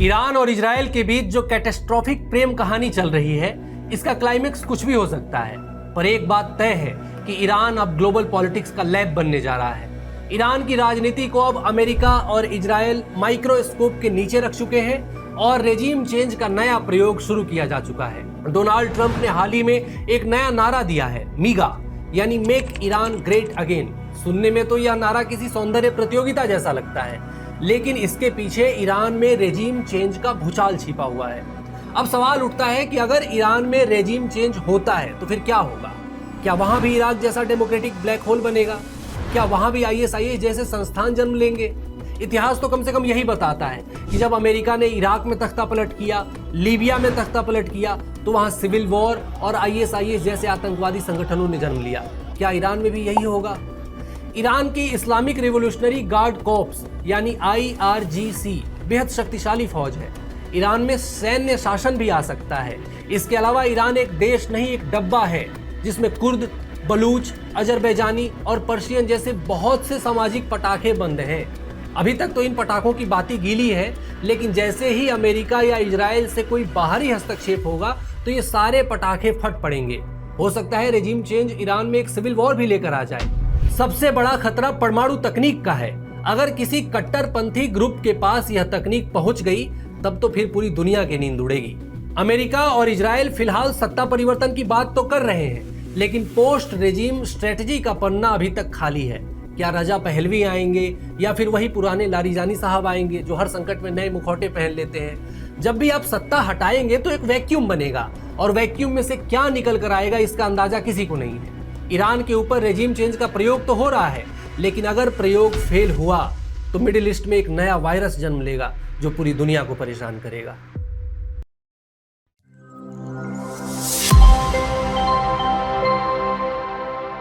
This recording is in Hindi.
ईरान और इजराइल के बीच जो कैटेस्ट्रॉफिक प्रेम कहानी चल रही है, इसका क्लाइमेक्स कुछ भी हो सकता है। पर एक बात तय है कि ईरान अब ग्लोबल पॉलिटिक्स का लैब बनने जा रहा है। ईरान की राजनीति को अब अमेरिका और इजराइल माइक्रोस्कोप के नीचे रख चुके हैं और रेजिम चेंज का नया प्रयोग शुरू किया जा चुका है। डोनाल्ड ट्रंप ने हाल ही में एक नया नारा दिया है, मीगा, यानी मेक ईरान ग्रेट अगेन। सुनने में तो यह नारा किसी सौंदर्य प्रतियोगिता जैसा लगता है, लेकिन इसके पीछे ईरान में रेजिम चेंज का भूचाल छिपा हुआ है। अब सवाल उठता है कि अगर ईरान में रेजिम चेंज होता है तो फिर क्या होगा? क्या वहां भी इराक जैसा डेमोक्रेटिक ब्लैक होल बनेगा? क्या वहां भी ISIS जैसे संस्थान जन्म लेंगे? इतिहास तो कम से कम यही बताता है कि जब अमेरिका ने इराक में तख्ता पलट किया, लीबिया में तख्ता पलट किया, तो वहां सिविल वॉर और ISIS जैसे आतंकवादी संगठनों ने जन्म लिया। क्या ईरान में भी यही होगा? ईरान की इस्लामिक रिवोल्यूशनरी गार्ड कॉर्प्स यानी IRGC बेहद शक्तिशाली फौज है। ईरान में सैन्य शासन भी आ सकता है। इसके अलावा ईरान एक देश नहीं, एक डब्बा है जिसमें कुर्द, बलूच, अजरबैजानी और पर्शियन जैसे बहुत से सामाजिक पटाखे बंद हैं। अभी तक तो इन पटाखों की बाती गीली है, लेकिन जैसे ही अमेरिका या इजराइल से कोई बाहरी हस्तक्षेप होगा तो ये सारे पटाखे फट पड़ेंगे। हो सकता है रेजिम चेंज ईरान में एक सिविल वॉर भी लेकर आ जाए। सबसे बड़ा खतरा परमाणु तकनीक का है। अगर किसी कट्टरपंथी ग्रुप के पास यह तकनीक पहुंच गई, तब तो फिर पूरी दुनिया की नींद उड़ेगी। अमेरिका और इजराइल फिलहाल सत्ता परिवर्तन की बात तो कर रहे हैं, लेकिन पोस्ट रेजिम स्ट्रेटजी का पन्ना अभी तक खाली है। क्या रजा पहलवी आएंगे या फिर वही पुराने लारीजानी साहब आएंगे जो हर संकट में नए मुखौटे पहन लेते हैं? जब भी आप सत्ता हटाएंगे तो एक वैक्यूम बनेगा, और वैक्यूम में से क्या निकल कर आएगा इसका अंदाजा किसी को नहीं है। ईरान के ऊपर रेजिम चेंज का प्रयोग तो हो रहा है, लेकिन अगर प्रयोग फेल हुआ तो मिडिल ईस्ट में एक नया वायरस जन्म लेगा जो पूरी दुनिया को परेशान करेगा।